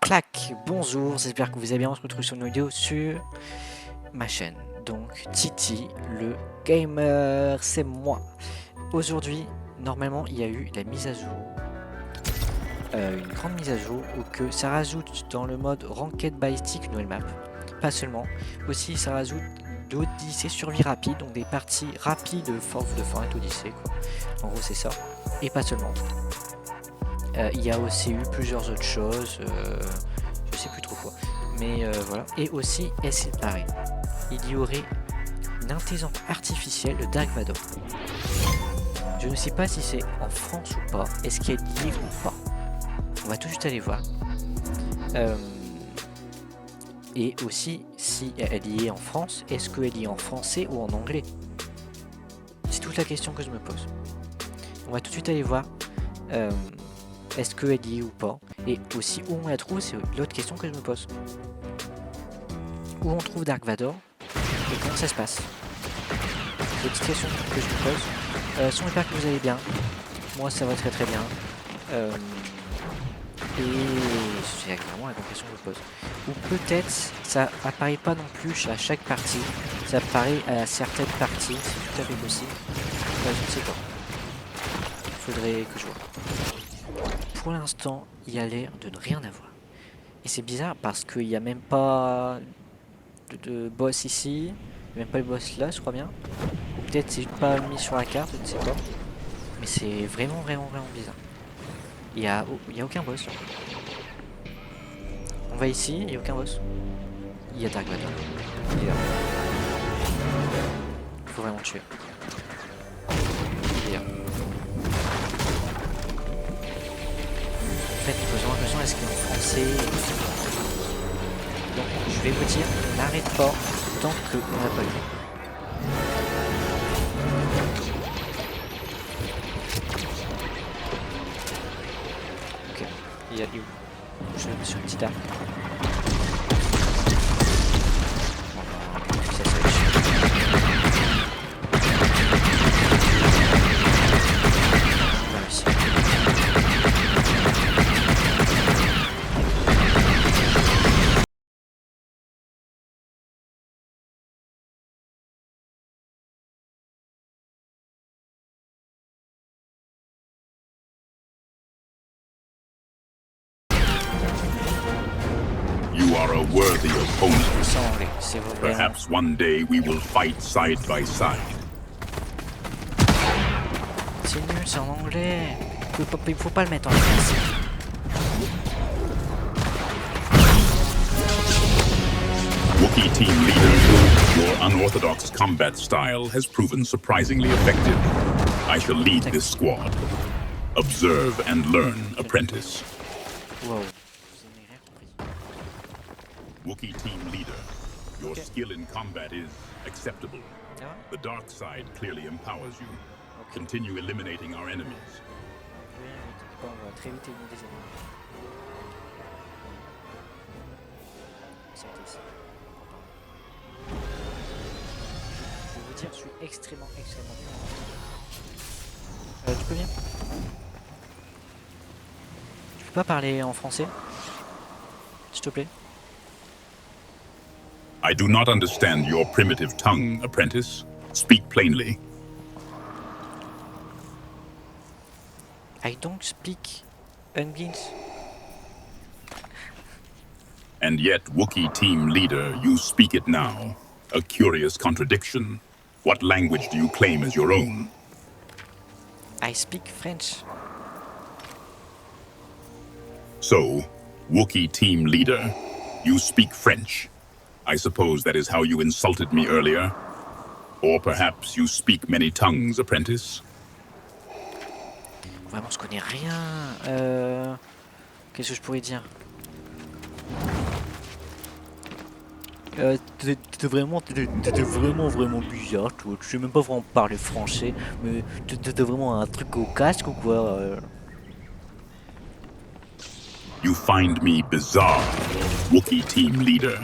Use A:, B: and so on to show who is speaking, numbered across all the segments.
A: Clac, bonjour, j'espère que vous allez bien, on se retrouve sur une vidéo sur ma chaîne. Donc Titi, le gamer, c'est moi. Aujourd'hui, normalement, il y a eu la mise à jour, une grande mise à jour, où que ça rajoute dans le mode Ranked Ballistic une nouvelle map. Pas seulement, aussi ça rajoute d'Odyssée survie rapide, donc des parties rapides de Fortnite Odyssée, quoi. En gros, c'est ça. Et pas seulement. Il y a aussi eu plusieurs autres choses, je sais plus trop quoi. Mais voilà. Et aussi, est-ce qu'il paraît, il y aurait une intelligence artificielle de Dark Vador. Je ne sais pas si c'est en France ou pas. Est-ce qu'elle y est ou pas? On va tout de suite aller voir. Et aussi, si elle y est en France, est-ce qu'elle y est en français ou en anglais? C'est toute la question que je me pose. On va tout de suite aller voir. Est-ce qu'elle y est ou pas? Et aussi, où on la trouve, c'est l'autre question que je me pose. Où on trouve Dark Vador et comment ça se passe? C'est une petite question que je me pose. J'espère que vous allez bien. Moi, ça va très très bien. Et c'est vraiment la grande question que je me pose. Ou peut-être, ça apparaît pas non plus à chaque partie. Ça apparaît à certaines parties. C'est tout à fait possible. Je ne sais pas. Il faudrait que je vois. Pour l'instant, il a l'air de ne rien avoir. Et c'est bizarre parce qu'il n'y a même pas de boss ici. Il n'y a même pas le boss là, je crois bien. Ou peut-être c'est pas mis sur la carte, je ne sais pas. Mais c'est vraiment bizarre. Il y a aucun boss. On va ici, il n'y a aucun boss. Il y a Dark Vador. Il est là. Il faut vraiment le tuer. Il est là. En fait, besoin est-ce qu'il est en français? Donc je vais vous dire, on n'arrête pas tant qu'on n'a pas eu. Ok, il y a où? Je vais sur une petite arme. Ça va être chiant. On va réussir.
B: You are a worthy opponent.
A: C'est en anglais, c'est vraiment.
B: Perhaps one day we will fight side by side.
A: C'est nul, c'est en anglais. Il faut pas le mettre en français.
B: Wookiee team leader, your unorthodox combat style has proven surprisingly effective. I shall lead this squad. Observe and learn, apprentice.
A: Wow.
B: Wookiee team leader, your skill in combat is acceptable.
A: Ah,
B: The dark side clearly empowers you. Continue eliminating our enemies.
A: oui, on va très vite éliminer des ennemis. Sortez ici. Je vais vous dire, je suis extrêmement nul. Tu peux venir? Tu peux pas parler en français? S'il te plaît?
B: I do not understand your primitive tongue, apprentice. Speak plainly.
A: I don't speak Unglings.
B: And yet, Wookiee team leader, you speak it now. A curious contradiction. What language do you claim as your own?
A: I speak French.
B: So, Wookiee team leader, you speak French. I suppose that is how you insulted me earlier. Or perhaps you speak many tongues, apprentice?
A: Vraiment, je connais rien. Qu'est-ce que je pourrais dire? T'étais vraiment bizarre, toi. Tu sais même pas vraiment parler français, mais t'étais vraiment un truc au casque ou quoi?
B: You find me bizarre, Wookiee team leader.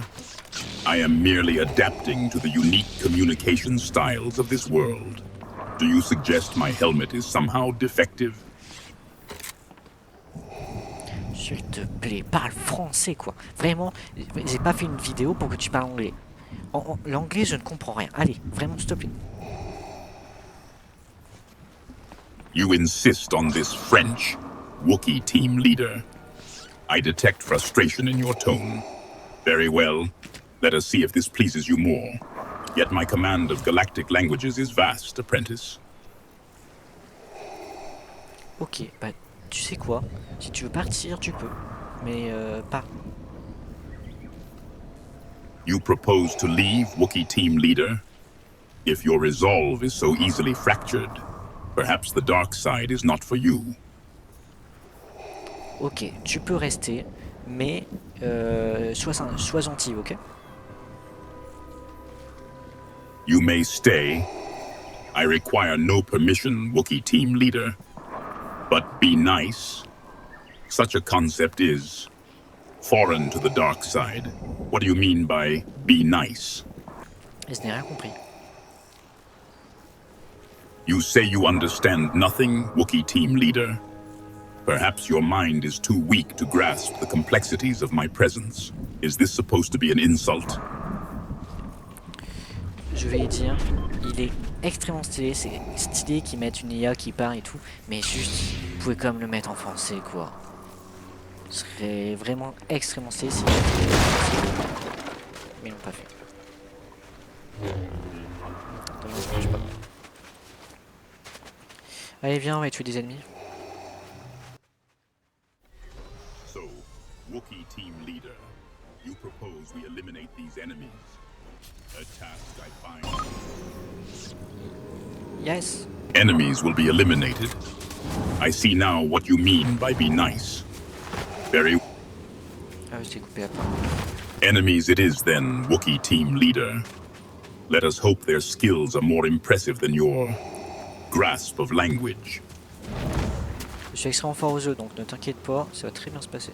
B: I am merely adapting to the unique communication styles of this world. Do you suggest my helmet is somehow defective?
A: Je S'il te plaît, parle français quoi. Vraiment, j'ai pas fait une vidéo pour que tu parles anglais. L'anglais, je ne comprends rien. Allez, vraiment, s'il te plaît.
B: You insist on this French, Wookiee team leader. I detect frustration in your tone. Very well. Let us see if this pleases you more. Yet my command of galactic languages is vast, apprentice.
A: Ok, bah, tu sais quoi? Si tu veux partir, tu peux. Mais pas.
B: You propose to leave, Wookiee team leader? If your resolve is so easily fractured, perhaps the dark side is not for you.
A: Ok, tu peux rester, mais sois gentil, ok?
B: You may stay. I require no permission, Wookiee team leader. But be nice. Such a concept is foreign to the dark side. What do you mean by be nice?
A: Et je n'ai rien compris.
B: You say you understand nothing, Wookiee team leader? Perhaps your mind is too weak to grasp the complexities of my presence. Is this supposed to be an insult?
A: Je vais dire, il est extrêmement stylé, c'est stylé qu'ils mettent une IA qui parle et tout, mais juste, vous pouvez quand même le mettre en français, quoi. Ce serait vraiment extrêmement stylé si mais ils l'ont pas fait. Dommage, je sais pas. Allez, viens, on va tuer des ennemis.
B: So, Wookiee team leader, you propose we eliminate these enemies. A task I find.
A: Yes.
B: Enemies will be eliminated. I see now what you mean by be nice. Very.
A: Ah oui, je t'ai coupé à part.
B: Enemies it is then, Wookiee team leader. Let us hope their skills are more impressive than your grasp of language.
A: Je suis extrêmement fort au jeu, donc ne t'inquiète pas, ça va très bien se passer.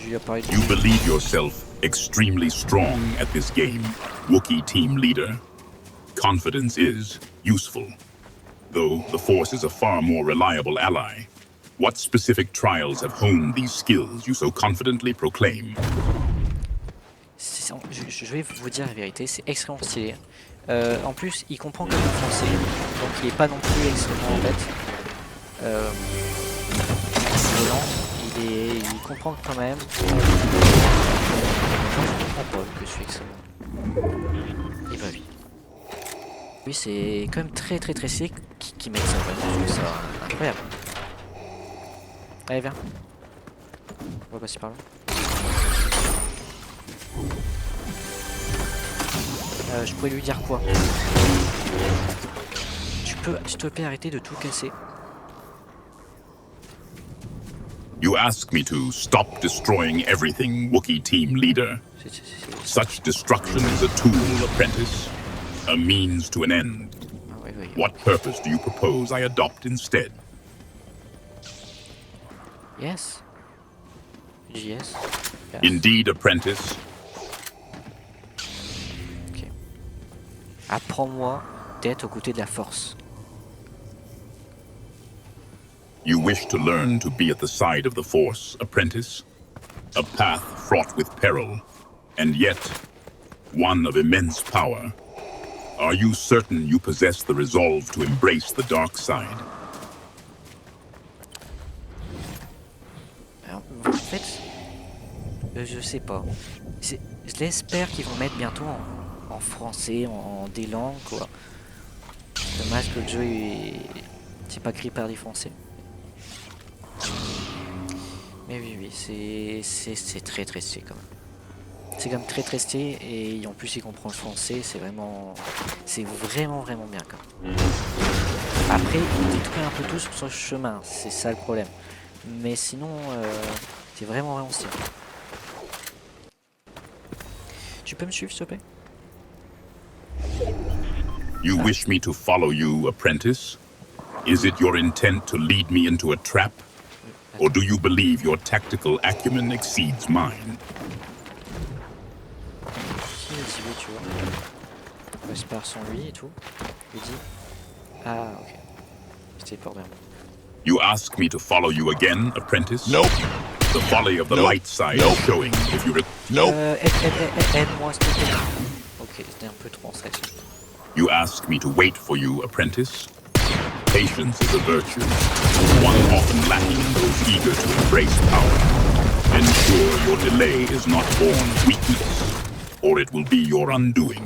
A: J'ai apparu.
B: You believe yourself extremely strong at this game, Wookiee team leader. Confidence is useful, though the Force is a far more reliable ally. What specific trials have honed these skills you so confidently proclaim?
A: Je vais vous dire la vérité, c'est extrêmement stylé. En plus, il comprend que le français, donc il est pas non plus extrêmement en fait violent. Il comprend quand même. Je comprends pas que je suis extrêmement. Et bah oui. Oui, c'est quand même très stylé qui met ça. Je trouve ça incroyable. Allez, viens. On va passer par là. Je pourrais lui dire quoi? Tu peux, s'il te plaît, arrêter de tout casser.
B: You ask me to stop destroying everything, Wookiee team leader. Such destruction is a tool, apprentice. A means to an end.
A: Ah, oui.
B: What purpose do you propose I adopt instead?
A: Yes. Yes.
B: Indeed, apprentice.
A: Ok. Apprends-moi d'être aux côtés de la force.
B: You wish to learn to be at the side of the Force, apprentice? A path fraught with peril, and yet one of immense power. Are you certain you possess the resolve to embrace the dark side?
A: Alors, en fait, je sais pas. Je l'espère qu'ils vont mettre bientôt en français, en des langues, quoi. Dommage que le jeu c'est pas écrit par des Français. Mais oui, c'est très stylé quand même. C'est quand même très stylé et en plus il comprend le français, c'est vraiment bien quand même. Après, il détruit un peu tout sur son chemin, c'est ça le problème. Mais sinon, c'est vraiment stylé. Tu peux me suivre s'il te plaît?
B: You wish me to follow you, apprentice? Is it your intent to lead me into a trap? Or do you believe your tactical acumen exceeds mine?
A: Si, oui, tu vois. On passe par sans lui et tout. Il dit. Ah, ok. C'était fort bien.
B: You ask me to follow you again, apprentice?
C: Nope.
B: The folly of the
C: Nope.
B: light side
C: Nope.
B: is showing if you...
C: Nope.
A: Aide-moi, s'il te plaît. Ok, c'était un peu trop en stress.
B: You ask me to wait for you, apprentice? Patience is a virtue, one often lacking in those eager to embrace power. Ensure your delay is not born of weakness, or it will be your undoing.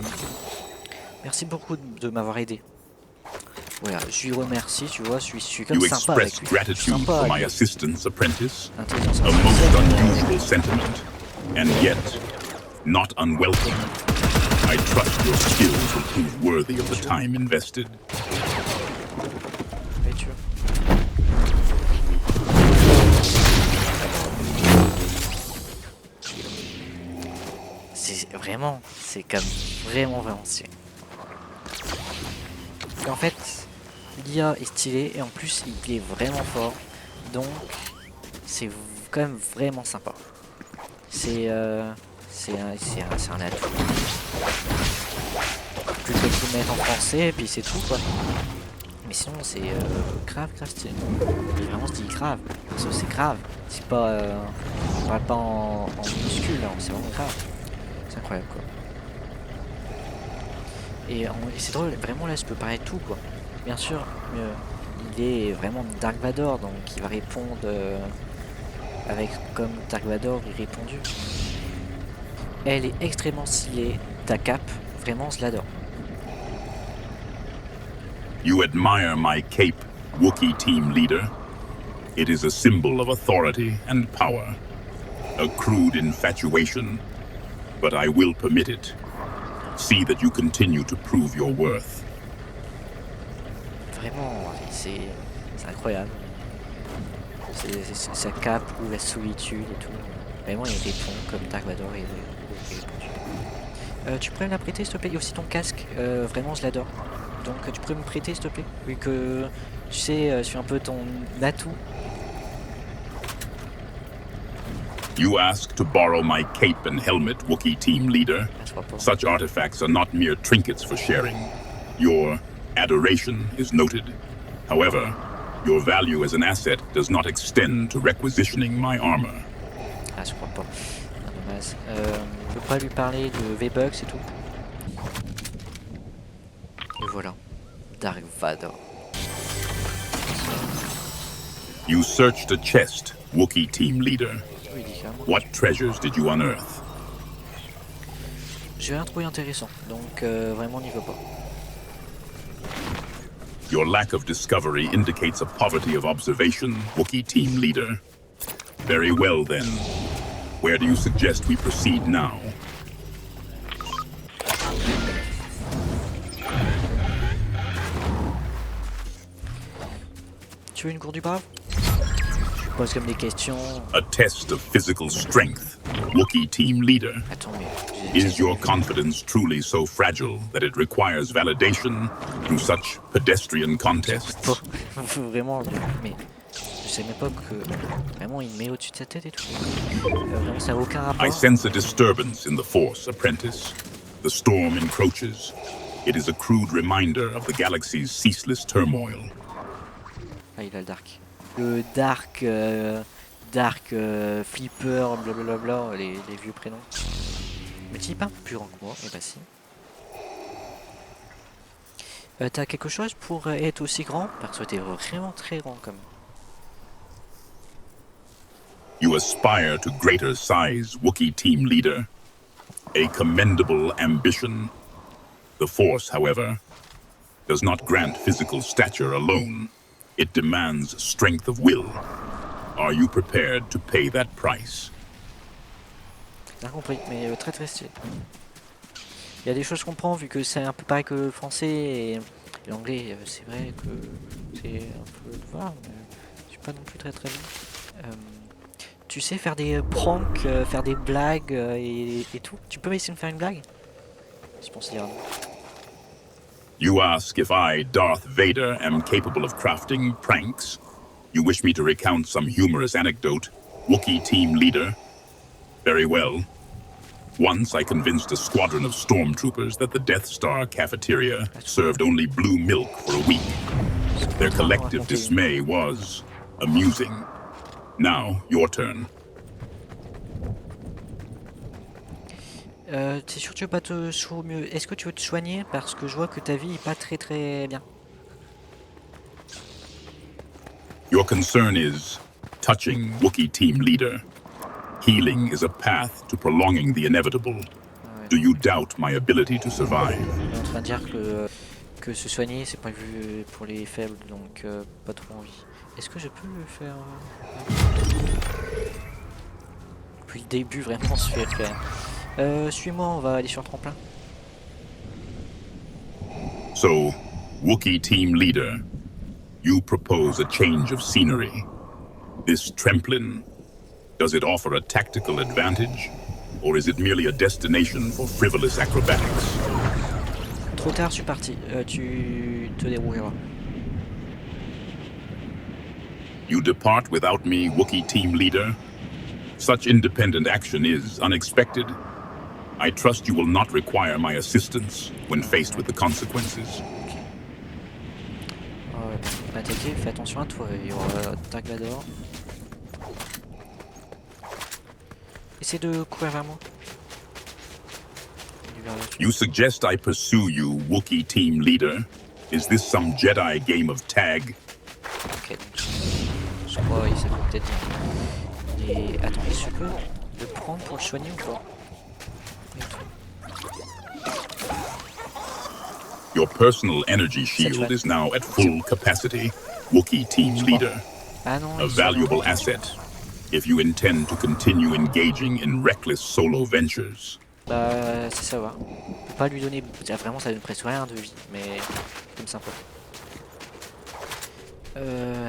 A: Merci beaucoup de m'avoir aidé. Voilà, je lui remercie, tu vois, je suis comme
B: You
A: sympa avec
B: express
A: lui.
B: gratitude
A: Sympa
B: for
A: avec
B: my
A: lui.
B: assistance, apprentice?
A: Intelligence
B: A most
A: artificielle.
B: unusual sentiment, and yet not unwelcome. I trust your skills will prove worthy of the time invested.
A: Mais tu vois. C'est comme vraiment stylé. Et en fait, l'IA est stylé et en plus il est vraiment fort, donc c'est quand même vraiment sympa. C'est un atout. Plus que de le mettre en français et puis c'est tout quoi. Mais sinon c'est grave stylé. Vraiment stylé grave. Parce que c'est grave. C'est pas on parle pas en minuscule, hein, c'est vraiment grave. C'est incroyable quoi. Et c'est drôle, vraiment là je peux parler de tout quoi. Bien sûr, il est vraiment Dark Vador, donc il va répondre avec comme Dark Vador est répondu. Elle est extrêmement stylée, ta cape, vraiment je l'adore.
B: You admire my cape, Wookiee team leader. It is a symbol of authority and power. A crude infatuation, but I will permit it. See that you continue to prove your worth.
A: Vraiment, c'est incroyable. C'est sa cape ou la solitude et tout. Vraiment, il répond comme Dark Vador et tu pourrais me la prêter s'il te plaît? Et aussi ton casque, vraiment je l'adore. Donc tu pourrais me prêter s'il te plaît? Vu que tu sais, je suis un peu ton atout.
B: You ask to borrow my cape and helmet, Wookiee team leader. Such artifacts are not mere trinkets for sharing. Your adoration is noted. However, your value as an asset does not extend to requisitioning my armor.
A: Ah, je crois pas. Ah, dommage. On peut pas lui parler de V-Bucks et tout. Et voilà. Dark Vador.
B: You searched a chest, Wookiee team leader.
A: Oui, différemment.
B: What treasures did you unearth?
A: J'ai rien trouvé intéressant, donc vraiment n'y va pas.
B: Your lack of discovery indicates a poverty of observation, Wookiee team leader. Very well then. Where do you suggest we proceed now?
A: Tu veux une cour du brave? Je pose comme des questions.
B: A test of physical strength, Wookiee team leader.
A: Attends, mais...
B: Is your confidence truly so fragile that it requires validation through such pedestrian contests?
A: Vraiment, mais je sais même pas que vraiment il met au-dessus de sa tête et tout. Vraiment, ça n'a aucun rapport.
B: I sense a disturbance in the Force, apprentice. The storm encroaches. It is a crude reminder of the galaxy's ceaseless turmoil.
A: Ah, il a le dark. Le dark flipper, blablabla, les vieux prénoms. Mais tu es pas plus grand que moi, et bah si. T'as quelque chose pour être aussi grand? Parce que t'es vraiment très grand comme.
B: You aspire to greater size, Wookiee team leader. A commendable ambition. The Force, however, does not grant physical stature alone. It demands strength of will. Are you prepared to pay that price?
A: J'ai compris, mais très stylé. Il y a des choses que je comprends vu que c'est un peu pareil que le français et l'anglais. C'est vrai que c'est un peu de voir, mais je suis pas non plus très bon. Tu sais faire des pranks, faire des blagues et tout. Tu peux essayer de me faire une blague? Je pense dire non.
B: You ask if I, Darth Vader, am capable of crafting pranks? You wish me to recount some humorous anecdote, Wookiee team leader? Very well. Once I convinced a squadron of stormtroopers that the Death Star cafeteria served only blue milk for a week. Their collective dismay was amusing. Now, your turn.
A: T'es sûr que tu veux pas te soigner? Est-ce que tu veux te soigner? Parce que je vois que ta vie est pas très très bien.
B: Your concern is touching Wookiee team leader. Healing is a path to prolonging the inevitable. Do you doubt my ability to survive?
A: On est en train de dire que se soigner c'est pas vu pour les faibles, donc pas trop envie. Est-ce que je peux le faire? Depuis le début vraiment on se fait faire. Suis-moi, on va aller sur le tremplin.
B: So, Wookiee team leader, you propose a change of scenery. This trampoline, does it offer a tactical advantage? Or is it merely a destination for frivolous acrobatics?
A: Trop tard, je suis parti. Tu te débrouilleras.
B: You depart without me, Wookiee team leader? Such independent action is unexpected. I trust you will not require my assistance when faced with the consequences.
A: Pas attaquer, fais attention à toi, il y aura Dark Vador. Essaye de courir vers moi.
B: You suggest I pursue you, Wookiee team leader? Is this some Jedi game of tag?
A: Ok, donc je crois il s'est peut-être dire. Et attends, est-ce que je peux le prendre pour le soigner ou pas?
B: Your personal energy shield is now at full capacity, Wookiee team leader.
A: Ah non,
B: A valuable asset if you intend to continue engaging in reckless solo ventures.
A: Bah, c'est ça va. On peut pas lui donner. Vraiment, ça donne presque rien de vie, mais comme sympa.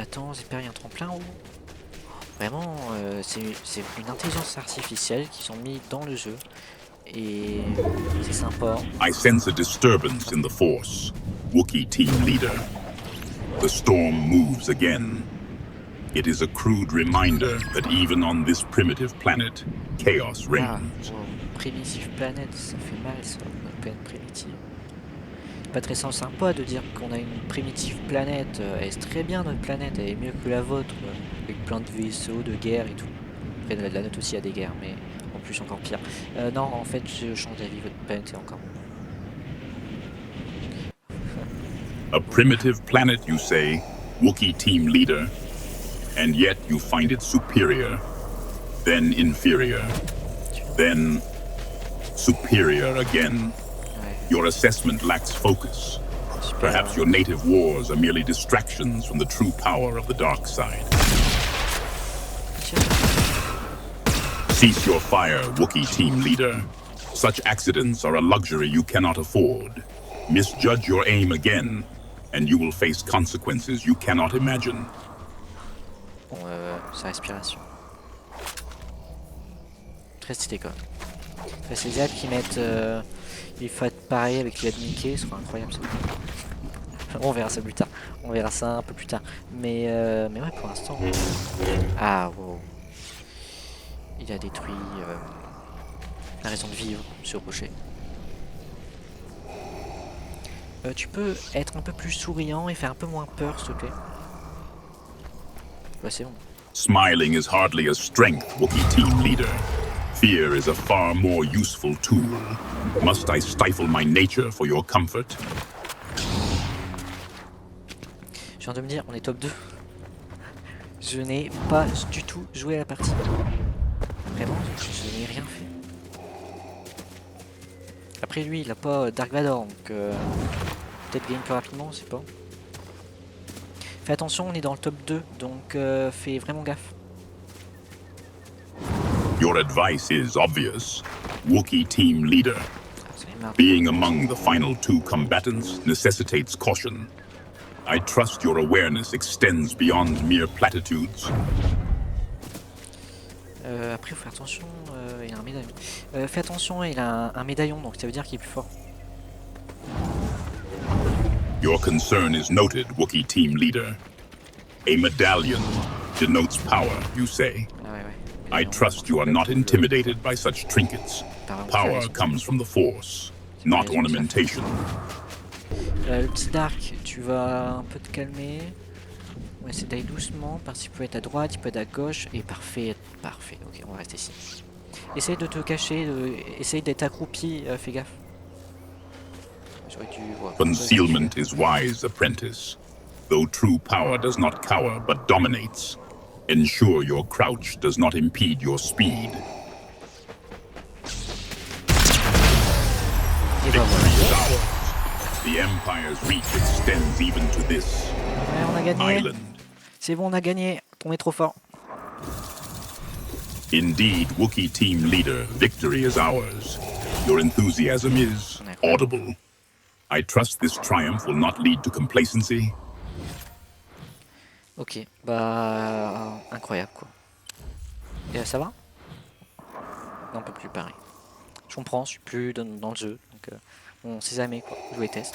A: Attends, j'espère qu'il y a un tremplin ou. Vraiment, c'est une intelligence artificielle qui sont mis dans le jeu. Et c'est sympa.
B: I sense a disturbance in the Force, Wookiee team leader. The storm moves again. It is a crude reminder that even on this primitive planet, chaos reigns.
A: Primitive planète, ça fait mal ça, notre planète primitive. Pas très sympa de dire qu'on a une primitive planète. Elle est très bien notre planète, elle est mieux que la vôtre, avec plein de vaisseaux, de guerre et tout. Après la nôtre aussi a des guerres, mais en plus encore pire. Non, en fait je change d'avis, votre planète est encore.
B: A primitive planet, you say, Wookiee team leader, and yet you find it superior, then inferior, then superior again. Your assessment lacks focus. Perhaps your native wars are merely distractions from the true power of the dark side. Cease your fire, Wookiee team leader. Such accidents are a luxury you cannot afford. Misjudge your aim again, and you will face consequences you cannot imagine.
A: Bon, sa respiration. Très stylé quand même. Après, ces aides qui mettent les fats pareil avec les aides Mickey, ce sera incroyable ça. On verra ça plus tard. On verra ça un peu plus tard. Mais ouais, pour l'instant. Ah, wow. Il a détruit la raison de vivre sur Rocher. Tu peux être un peu plus souriant et faire un peu moins peur, s'il te plaît. Ouais, c'est bon.
B: Smiling is hardly a strength, Wookiee team leader. Fear is a far more useful tool. Must I stifle my nature for your comfort?
A: Je viens de me dire, on est top 2. Je n'ai pas du tout joué à la partie. Vraiment, je n'ai rien fait. Après lui, il a pas Dark Vador, donc peut-être gagner plus rapidement, on sait pas. Fais attention, on est dans le top 2, donc fais vraiment gaffe.
B: Your advice is obvious, Wookiee team leader. Being among the final two combatants necessitates caution. I trust your awareness extends beyond mere platitudes.
A: Après, il faut faire attention, il a un médaillon. Fais attention, il a un médaillon, donc ça veut dire qu'il est plus fort.
B: Your concern is noted, Wookiee team leader. A medallion denotes power, you say.
A: Ah ouais, ouais.
B: I trust you are not intimidated by such trinkets. Power comes from the Force, not ornamentation.
A: Le petit Dark, tu vas un peu te calmer. On va essayer d'aller doucement, parce qu'il peut être à droite, il peut être à gauche, et parfait, parfait. Ok, on va rester ici. Essaye de te cacher, essaye d'être accroupi, fais gaffe. J'aurais dû... voilà.
B: Concealment is wise, apprentice. Though true power does not cower, but dominates. Ensure your crouch does not impede your speed.
A: Et ben
B: Victory
A: voilà.
B: is ours. The Empire's reach extends even to this
A: Ouais, on a gagné.
B: island.
A: C'est bon, on a gagné. On est trop fort.
B: Indeed, Wookiee team leader, victory is ours. Your enthusiasm is audible. I trust this triumph will not lead to complacency.
A: Ok, bah... incroyable, quoi. Et ça va? Non, on peut plus, pareil. Je comprends, je suis plus dans le jeu, donc on sait jamais, quoi. Jouer test.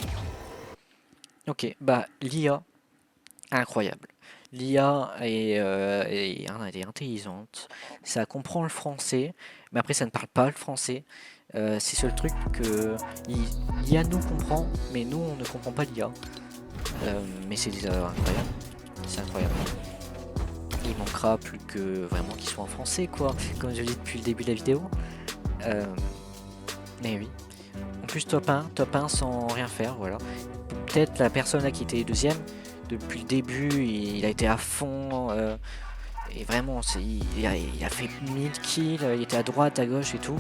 A: Ok, bah, l'IA, incroyable. L'IA est intelligente, ça comprend le français, mais après ça ne parle pas le français. C'est seul truc que l'IA nous comprend, mais nous on ne comprend pas l'IA. Mais c'est incroyable, c'est incroyable. Il manquera plus que vraiment qu'il soit en français, quoi, comme je l'ai dit depuis le début de la vidéo. Mais oui. En plus top 1 sans rien faire, voilà. Peut-être la personne là qui était deuxième, depuis le début, il a été à fond. Et vraiment, il a fait 1000 kills, il était à droite, à gauche et tout.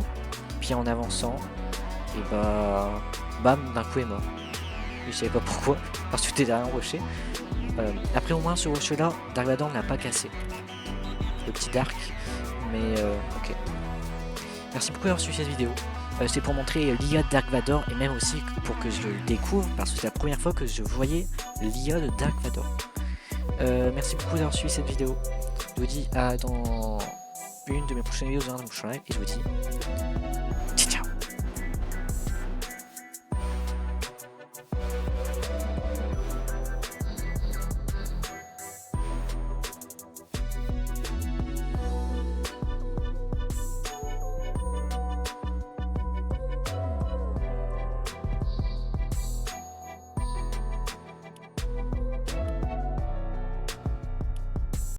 A: Puis en avançant, et bah, bam, d'un coup il est mort. Je savais pas pourquoi, parce que j'étais derrière un rocher. Après au moins ce rocher là, Dark Vador ne l'a pas cassé. Le petit Dark, mais ok. Merci beaucoup d'avoir suivi cette vidéo. C'est pour montrer l'IA de Dark Vador et même aussi pour que je le découvre parce que c'est la première fois que je voyais l'IA de Dark Vador. Merci beaucoup d'avoir suivi cette vidéo. Je vous dis à dans une de mes prochaines vidéos dans mon prochain live et je vous dis ciao ciao.